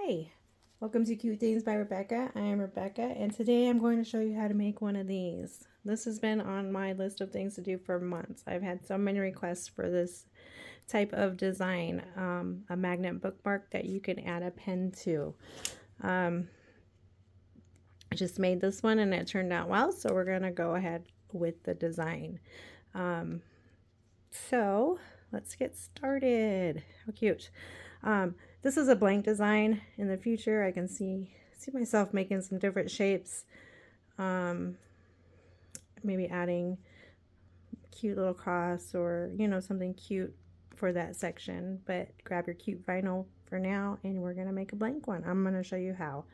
Hi, welcome to Cute Things by Rebecca. I am Rebecca, and today I'm going to show you how to make one of these. This has been on my list of things to do for months. I've had so many requests for this type of design, a magnet bookmark that you can add a pen to. I just made this one and it turned out well, so we're going to go ahead with the design. So let's get started. How cute. This is a blank design. In the future, I can see myself making some different shapes. Maybe adding cute little cross or, something cute for that section. But grab your cute vinyl for now, and we're going to make a blank one. I'm going to show you how.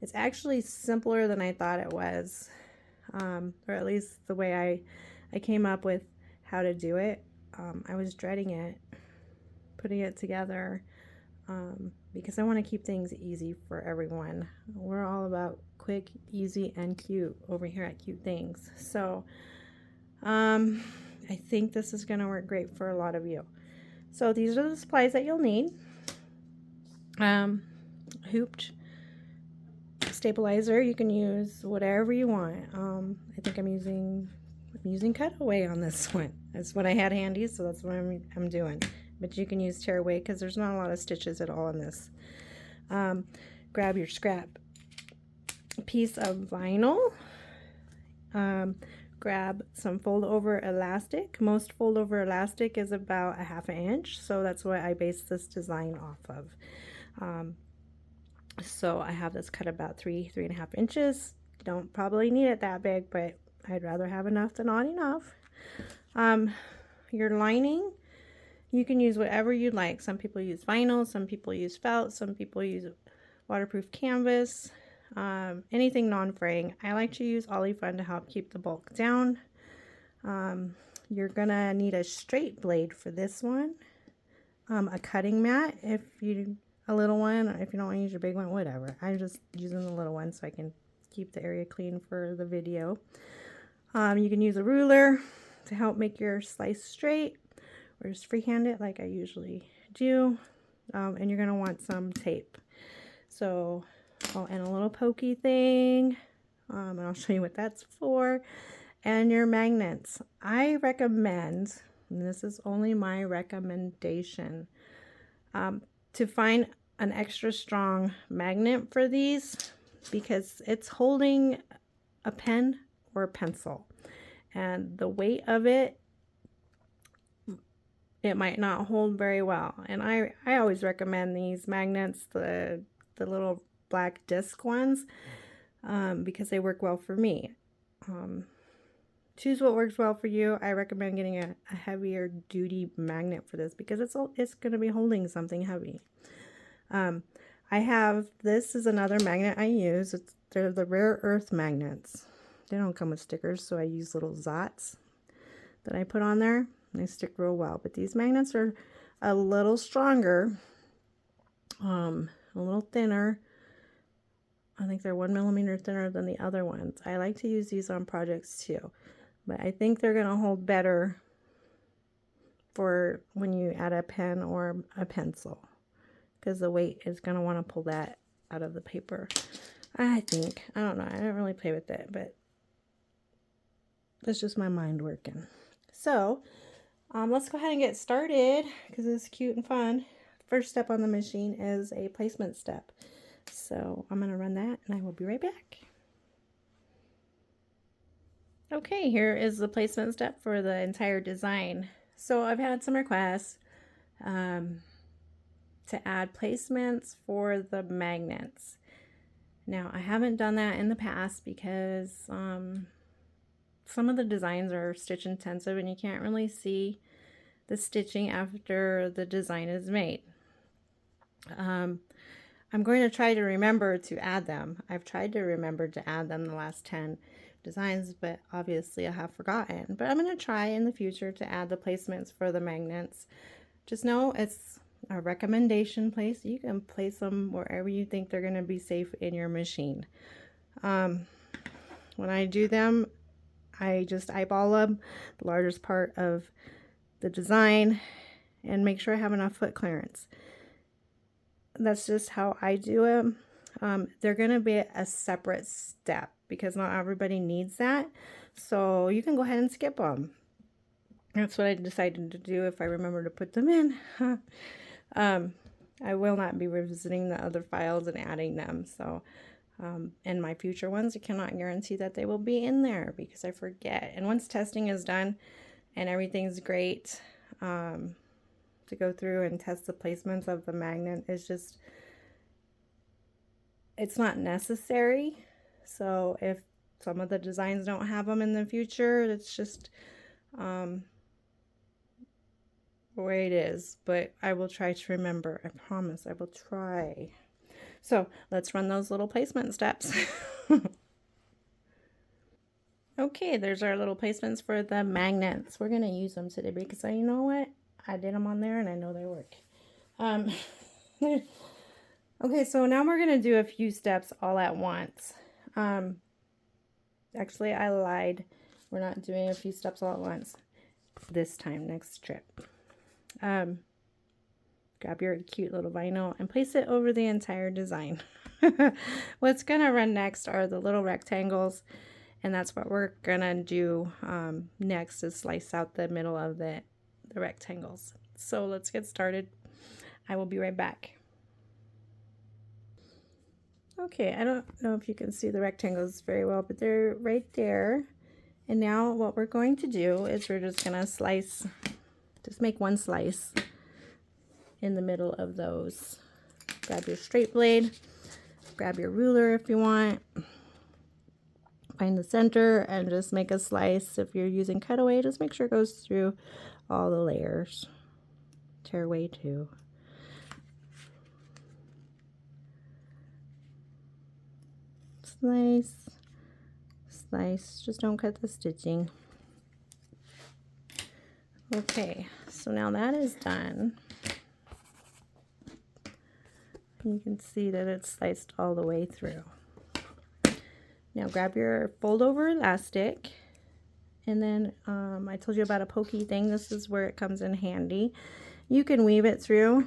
It's actually simpler than I thought it was, or at least the way I came up with how to do it. I was dreading it, putting it together, because I want to keep things easy for everyone. We're all about quick, easy, and cute over here at Cute Things. So I think this is going to work great for a lot of you. So these are the supplies that you'll need. Hooped stabilizer. You can use whatever you want. I think I'm using cutaway on this one. That's what I had handy, so that's what I'm doing. But you can use tearaway because there's not a lot of stitches at all in this. Grab your scrap piece of vinyl. Grab some fold over elastic. Most fold over elastic is about 1/2 inch, so that's what I based this design off of. So I have this cut about 3.5 inches. Don't probably need it that big, but I'd rather have enough than not enough. Your lining, you can use whatever you'd like. Some people use vinyl, some people use felt, some people use waterproof canvas, anything non-fraying. I like to use Olifun to help keep the bulk down. You're gonna need a straight blade for this one, a cutting mat a little one. If you don't want to use your big one, whatever. I'm just using the little one so I can keep the area clean for the video. You can use a ruler to help make your slice straight, or just freehand it like I usually do. And you're going to want some tape. So, and a little pokey thing. And I'll show you what that's for. And your magnets. I recommend, and this is only my recommendation, to find an extra strong magnet for these, because it's holding a pen or a pencil, and the weight of it might not hold very well. And I always recommend these magnets, the little black disc ones, because they work well for me. Choose what works well for you. I recommend getting a heavier duty magnet for this because it's going to be holding something heavy. I have, this is another magnet I use. They're the rare earth magnets. They don't come with stickers, so I use little zots that I put on there. And they stick real well. But these magnets are a little stronger, a little thinner. I think they're 1 millimeter thinner than the other ones. I like to use these on projects too. But I think they're going to hold better for when you add a pen or a pencil, because the weight is going to want to pull that out of the paper. I think. I don't know. I don't really play with it, but that's just my mind working. So let's go ahead and get started because it's cute and fun. First step on the machine is a placement step. So I'm going to run that and I will be right back. Okay, here is the placement step for the entire design. So I've had some requests to add placements for the magnets. Now, I haven't done that in the past because some of the designs are stitch intensive and you can't really see the stitching after the design is made. I'm going to try to remember to add them. I've tried to remember to add them the last 10 designs, but obviously I have forgotten. But I'm going to try in the future to add the placements for the magnets. Just know it's a recommendation place. You can place them wherever you think they're going to be safe in your machine. When I do them, I just eyeball them, the largest part of the design, and make sure I have enough foot clearance. that's just how I do it. They're going to be a separate step because not everybody needs that. So you can go ahead and skip them. That's what I decided to do if I remember to put them in. I will not be revisiting the other files and adding them. So in my future ones, I cannot guarantee that they will be in there because I forget. And once testing is done and everything's great, to go through and test the placements of the magnet is just, it's not necessary. So if some of the designs don't have them in the future, it's just the way it is. But I will try to remember. I promise I will try. So let's run those little placement steps. Okay, there's our little placements for the magnets. We're going to use them today because you know what? I did them on there and I know they work. Okay, so now we're going to do a few steps all at once. Actually, I lied. We're not doing a few steps all at once this time, next trip. Grab your cute little vinyl and place it over the entire design. What's going to run next are the little rectangles, and that's what we're going to do next, is slice out the middle of the rectangles. So let's get started. I will be right back. Okay, I don't know if you can see the rectangles very well, but they're right there. And now what we're going to do is we're just going to slice, just make one slice in the middle of those. Grab your straight blade, grab your ruler if you want, find the center and just make a slice. If you're using cutaway, just make sure it goes through all the layers. Tearaway too. Slice, slice, just don't cut the stitching. Okay, so now that is done. You can see that it's sliced all the way through. Now grab your fold over elastic, and then I told you about a pokey thing. This is where it comes in handy. You can weave it through.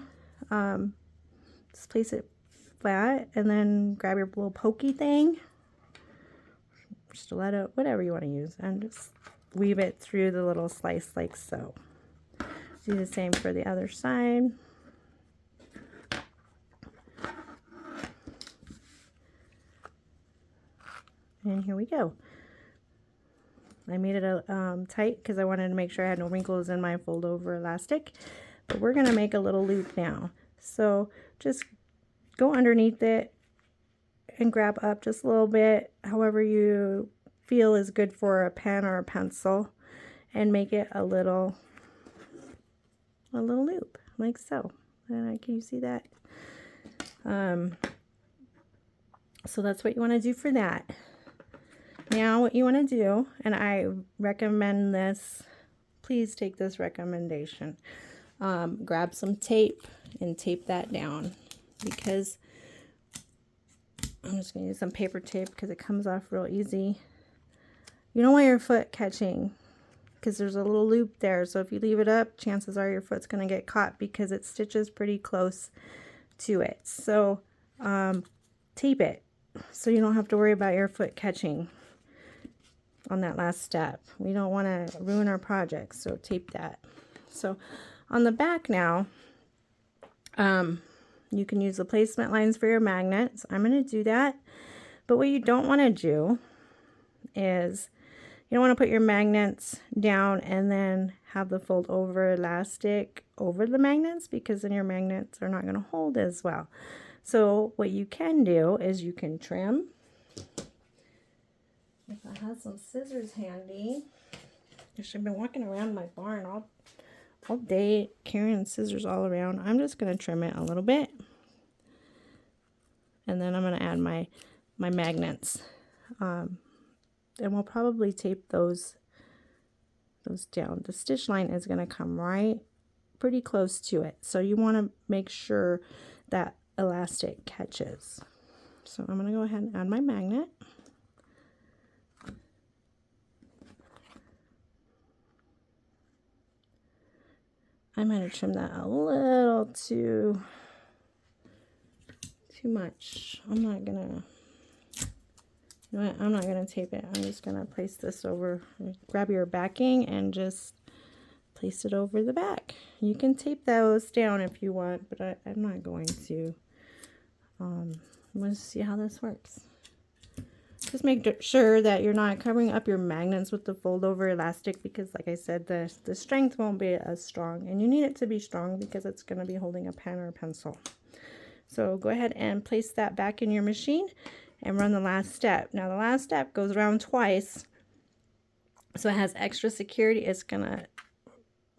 Just place it flat and then grab your little pokey thing, stiletto, whatever you want to use, and just weave it through the little slice like so. Do the same for the other side. And here we go. I made it tight because I wanted to make sure I had no wrinkles in my fold over elastic. But we're going to make a little loop now. So just go underneath it and grab up just a little bit, however you feel is good for a pen or a pencil, and make it a little loop like so. And can you see that? So that's what you want to do for that. Now what you want to do, and I recommend this, please take this recommendation. Grab some tape and tape that down, because I'm just going to use some paper tape because it comes off real easy. You don't want your foot catching because there's a little loop there. So if you leave it up, chances are your foot's going to get caught because it stitches pretty close to it. So tape it so you don't have to worry about your foot catching on that last step. We don't want to ruin our project, so tape that. So on the back now, you can use the placement lines for your magnets. I'm going to do that. But what you don't want to do is you don't want to put your magnets down and then have the fold over elastic over the magnets, because then your magnets are not going to hold as well. So what you can do is you can trim. If I have some scissors handy, I've been walking around my barn all day carrying scissors all around. I'm just going to trim it a little bit, and then I'm going to add my magnets, and we'll probably tape those down. The stitch line is going to come right pretty close to it, so you want to make sure that elastic catches. So I'm going to go ahead and add my magnet. I'm going to trim that a little too too much. I'm not gonna, you know what, I'm not gonna tape it. I'm just gonna place this over, grab your backing and just place it over the back. You can tape those down if you want, but I'm not going to. Let's see how this works. Just make sure that you're not covering up your magnets with the fold over elastic, because like I said, the strength won't be as strong, and you need it to be strong because it's going to be holding a pen or a pencil. So go ahead and place that back in your machine and run the last step. Now the last step goes around twice, so it has extra security. It's going to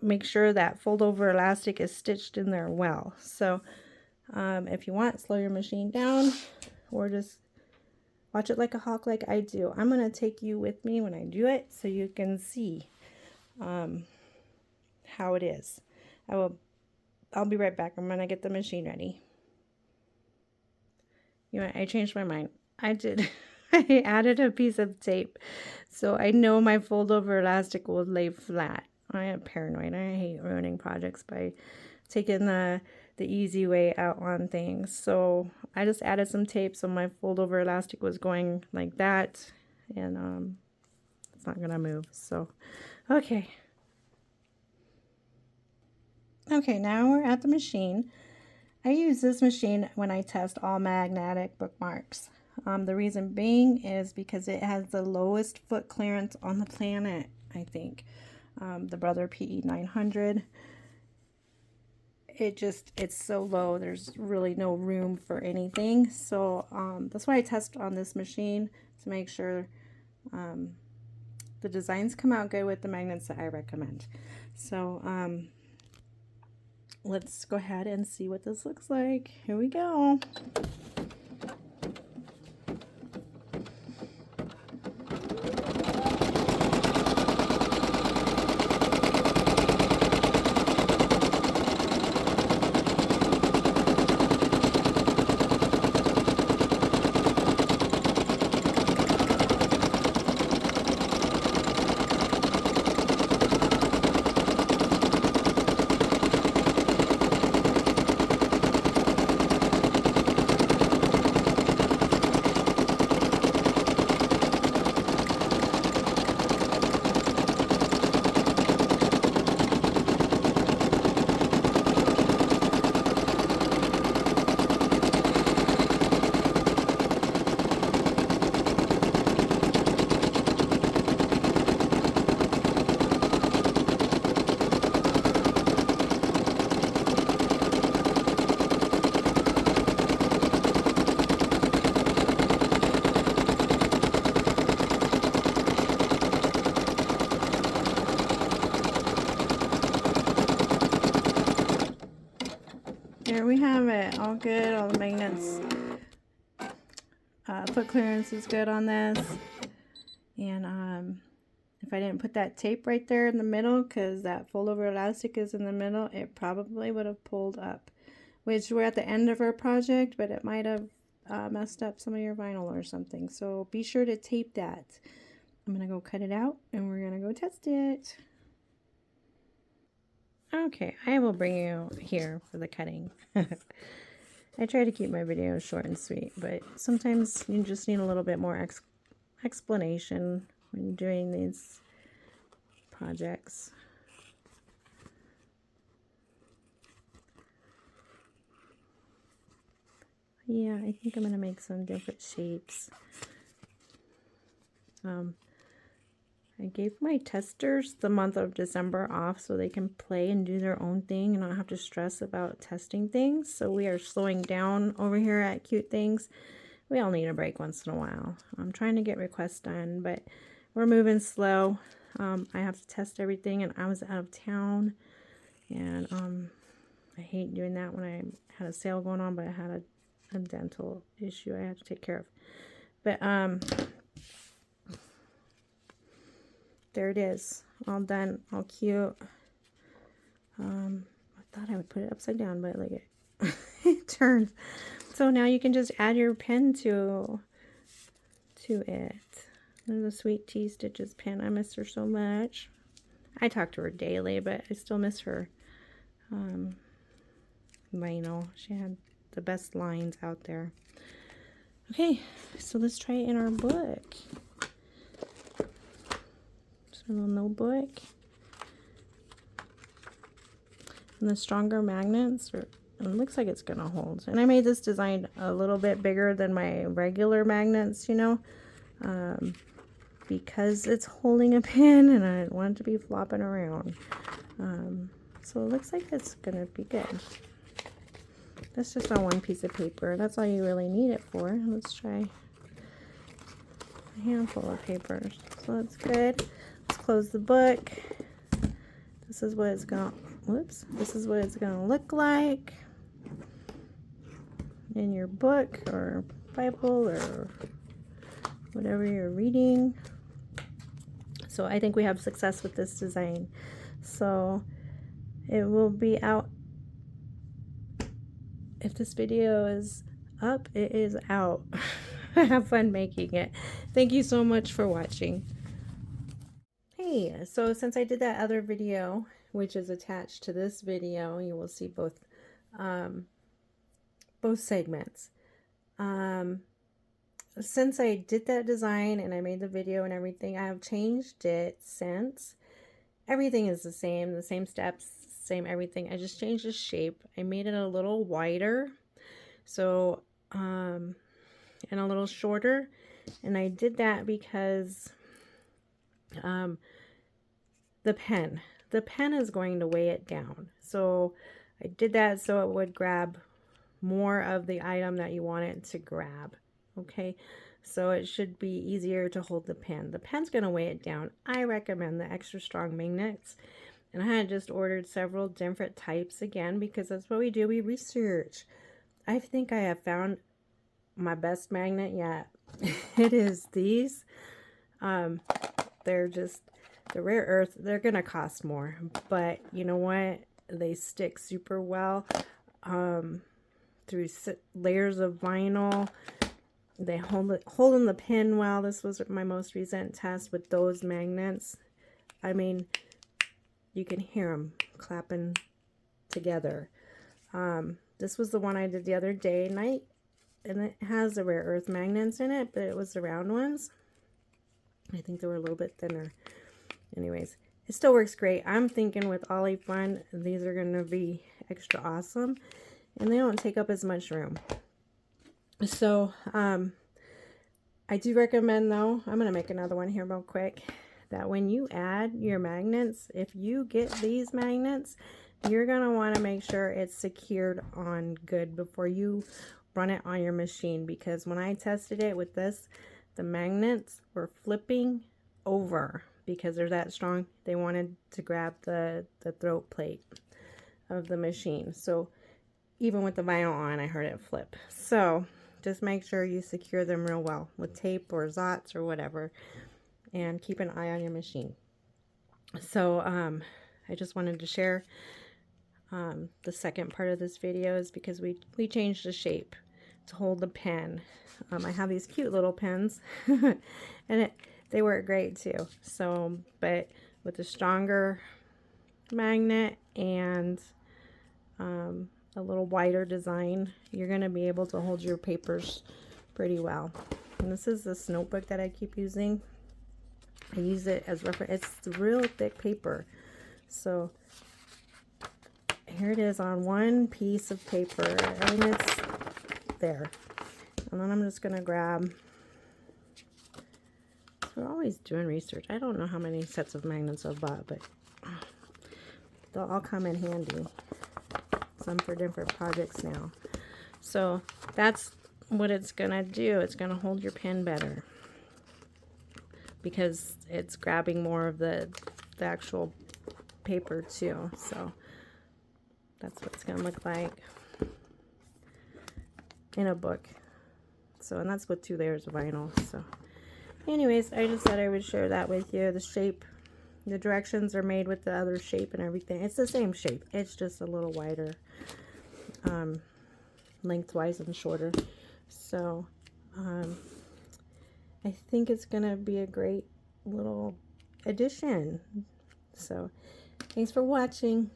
make sure that fold over elastic is stitched in there well. So if you want, slow your machine down or just watch it like a hawk like I do. I'm going to take you with me when I do it so you can see how it is. I'll be right back. I'm going to get the machine ready. You know, I changed my mind. I did. I added a piece of tape so I know my fold over elastic will lay flat. I am paranoid. I hate ruining projects by taking the easy way out on things. So I just added some tape so my fold over elastic was going like that, and it's not gonna move. So okay, now we're at the machine. I use this machine when I test all magnetic bookmarks. The reason being is because it has the lowest foot clearance on the planet, I think. The Brother PE 900. It's so low, there's really no room for anything. So that's why I test on this machine, to make sure the designs come out good with the magnets that I recommend. So let's go ahead and see what this looks like. Here we go. There we have it, all good, all the magnets, foot clearance is good on this. And if I didn't put that tape right there in the middle, because that fold over elastic is in the middle, it probably would have pulled up, which we're at the end of our project, but it might have messed up some of your vinyl or something. So be sure to tape that. I'm gonna go cut it out and we're gonna go test it. Okay, I will bring you here for the cutting. I try to keep my videos short and sweet, but sometimes you just need a little bit more explanation when doing these projects. Yeah, I think I'm going to make some different shapes. I gave my testers the month of December off so they can play and do their own thing and not have to stress about testing things. So we are slowing down over here at Cute Things. We all need a break once in a while. I'm trying to get requests done, but we're moving slow. I have to test everything, and I was out of town, and I hate doing that when I had a sale going on, but I had a dental issue I had to take care of. But there it is, all done, all cute. I thought I would put it upside down, but look, it turns. So now you can just add your pen to it. There's a Sweet Tea Stitches pen. I miss her so much. I talk to her daily, but I still miss her. You know, she had the best lines out there. Okay, so let's try it in our book. Just a little notebook. And the stronger magnets, it looks like it's gonna hold. And I made this design a little bit bigger than my regular magnets, you know, because it's holding a pen and I didn't want it to be flopping around. So it looks like it's gonna be good. That's just on one piece of paper. That's all you really need it for. Let's try a handful of papers. So that's good. Let's close the book. This is what it's gonna, whoops, this is what it's gonna look like in your book or Bible or whatever you're reading. So I think we have success with this design. So it will be out. If this video is up, it is out. Have fun making it. Thank you so much for watching. Hey, so since I did that other video, which is attached to this video, you will see both segments. Since I did that design and I made the video and everything, I have changed it since. Everything is the same steps, same everything. I just changed the shape. I made it a little wider, so and a little shorter, and I did that because the pen is going to weigh it down. So I did that so it would grab more of the item that you want it to grab. Okay, so it should be easier to hold the pen. The pen's going to weigh it down. I recommend the extra strong magnets. And I had just ordered several different types again, because that's what we do. We research. I think I have found my best magnet yet. It is these. They're just the rare earth. They're going to cost more. But you know what? They stick super well through layers of vinyl. They hold in the pin well. This was my most recent test with those magnets. I mean, you can hear them clapping together. This was the one I did the other day, and it has the rare earth magnets in it, but it was the round ones. I think they were a little bit thinner. Anyways, it still works great. I'm thinking with Ollie Fun, these are going to be extra awesome, and they don't take up as much room. So, I do recommend, though, I'm going to make another one here real quick, that when you add your magnets, if you get these magnets, you're going to want to make sure it's secured on good before you run it on your machine, because when I tested it with this, the magnets were flipping over because they're that strong. They wanted to grab the throat plate of the machine. So even with the vinyl on, I heard it flip. So just make sure you secure them real well with tape or Zots or whatever, and keep an eye on your machine. So I just wanted to share the second part of this video is because we changed the shape to hold the pen. I have these cute little pens and they work great too. So, but with a stronger magnet and a little wider design, you're going to be able to hold your papers pretty well. And this is this notebook that I keep using. I use it as reference. It's real thick paper. So here it is on one piece of paper, and it's there. And then I'm just going to grab, we're always doing research. I don't know how many sets of magnets I've bought, but they'll all come in handy. Some for different projects now. So that's what it's going to do. It's going to hold your pen better because it's grabbing more of the actual paper too. So that's what it's going to look like in a book. So, and that's with 2 layers of vinyl. So anyways, I just thought I would share that with you. The shape, the directions are made with the other shape and everything. It's the same shape. It's just a little wider lengthwise and shorter. So I think it's going to be a great little addition. So thanks for watching.